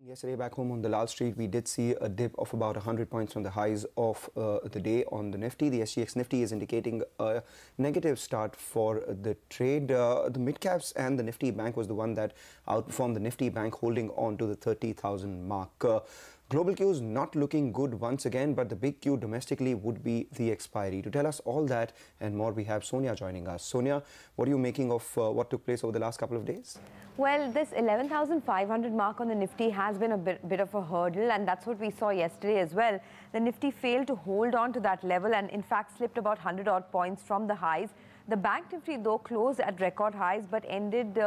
Yesterday back home on Dalal Street, we did see a dip of about 100 points from the highs of the day on the Nifty. The SGX Nifty is indicating a negative start for the trade. The mid-caps and the Nifty Bank was the one that outperformed the Nifty Bank, holding on to the 30,000 mark. Global cues not looking good once again, but the big cue domestically would be the expiry. To tell us all that and more, we have Sonia joining us. Sonia, what are you making of what took place over the last couple of days? Well, this 11,500 mark on the Nifty has been a bit of a hurdle, and that's what we saw yesterday as well. The Nifty failed to hold on to that level and in fact slipped about 100 odd points from the highs. The Bank Nifty though closed at record highs but ended,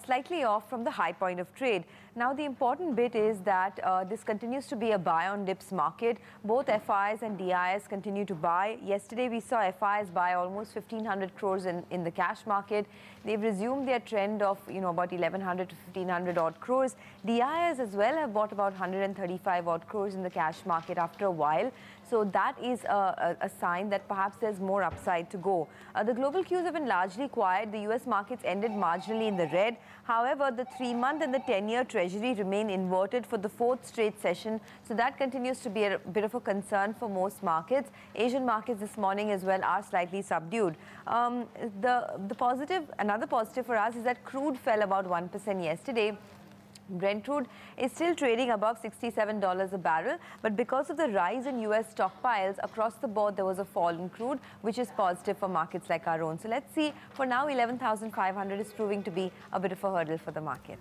slightly off from the high point of trade. Now the important bit is that this continues to be a buy on dips market. Both FIs and DIs continue to buy. Yesterday we saw FIs buy almost 1,500 crores in the cash market. They've resumed their trend of about 1,100 to 1,500 odd crores. DIs as well have bought about 135 odd crores in the cash market after a while. So that is a sign that perhaps there's more upside to go. The global cues have been largely quiet. The US markets ended marginally in the red. However, the 3-month and the 10-year Treasury remain inverted for the 4th straight session. So that continues to be a bit of a concern for most markets. Asian markets this morning as well are slightly subdued. Another positive for us is that crude fell about 1% yesterday. Brent crude is still trading above $67 a barrel, but because of the rise in US stockpiles across the board, there was a fall in crude, which is positive for markets like our own. So let's see. For now, 11,500 is proving to be a bit of a hurdle for the market.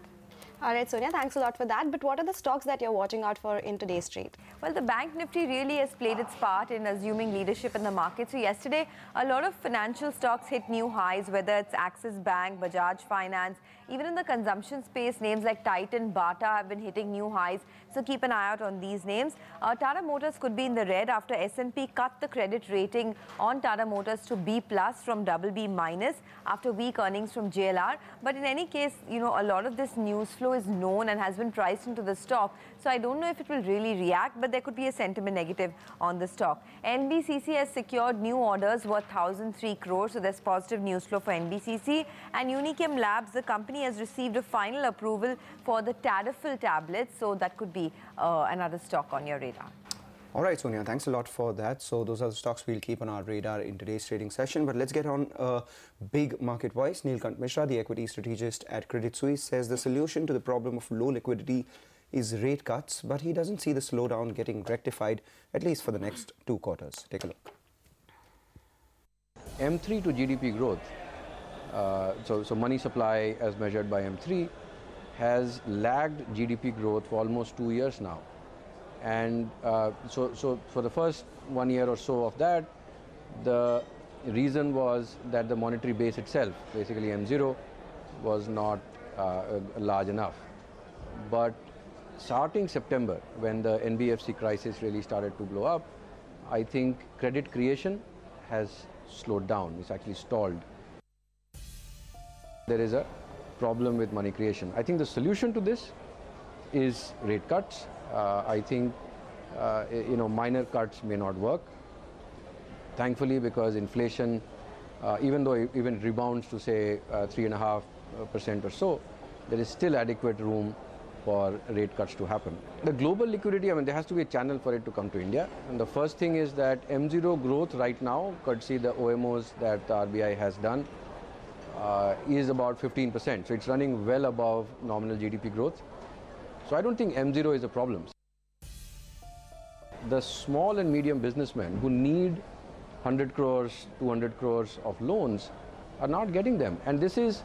All right, Sonia, thanks a lot for that. But what are the stocks that you're watching out for in today's trade? Well, the Bank Nifty really has played its part in assuming leadership in the market. So yesterday, a lot of financial stocks hit new highs, whether it's Axis Bank, Bajaj Finance. Even in the consumption space, names like Titan, Bata have been hitting new highs. So keep an eye out on these names. Tata Motors could be in the red after S&P cut the credit rating on Tata Motors to B+ from BB- after weak earnings from JLR. But in any case, a lot of this news flow is known and has been priced into the stock. So I don't know if it will really react, but there could be a sentiment negative on the stock. NBCC has secured new orders worth 1,003 crores. So there's positive news flow for NBCC. And Unichem Labs, the company has received a final approval for the Tadalafil tablets. So that could be another stock on your radar. All right, Sonia, thanks a lot for that. So those are the stocks we'll keep on our radar in today's trading session. But let's get on big market-wise. Neelkant Mishra, the equity strategist at Credit Suisse, says the solution to the problem of low liquidity is rate cuts, but he doesn't see the slowdown getting rectified, at least for the next 2 quarters. Take a look. M3 to GDP growth, so money supply as measured by M3, has lagged GDP growth for almost 2 years now. And so for the first 1 year or so of that, the reason was that the monetary base itself, basically M0, was not large enough. But starting September, when the NBFC crisis really started to blow up, I think credit creation has slowed down. It's actually stalled. There is a problem with money creation. I think the solution to this is rate cuts. I think minor cuts may not work. Thankfully, because inflation, even though it even rebounds to say 3.5% or so, there is still adequate room for rate cuts to happen. The global liquidity, there has to be a channel for it to come to India. And the first thing is that M0 growth right now, courtesy the OMOs that the RBI has done, is about 15%. So it's running well above nominal GDP growth. So I don't think M0 is a problem. The small and medium businessmen who need 100 crores, 200 crores of loans are not getting them. And this is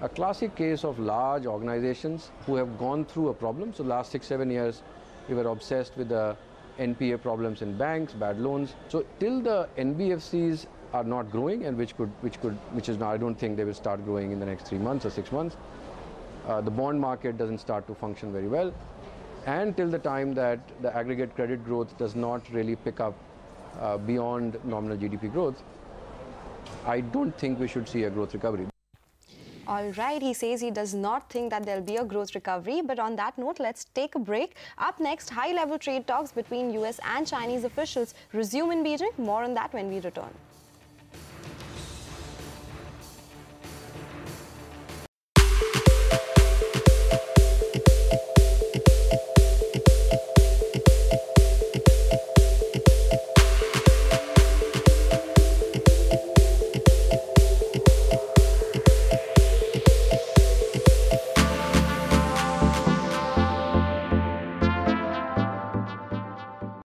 a classic case of large organizations who have gone through a problem. So last 6-7 years, we were obsessed with the NPA problems in banks, bad loans. So till the NBFCs are not growing, and which is now, I don't think they will start growing in the next 3 months or 6 months. The bond market doesn't start to function very well, and till the time that the aggregate credit growth does not really pick up beyond nominal GDP growth, I don't think we should see a growth recovery. All right, he says he does not think that there'll be a growth recovery. But on that note, let's take a break. Up next, high-level trade talks between US and Chinese officials resume in Beijing. More on that when we return.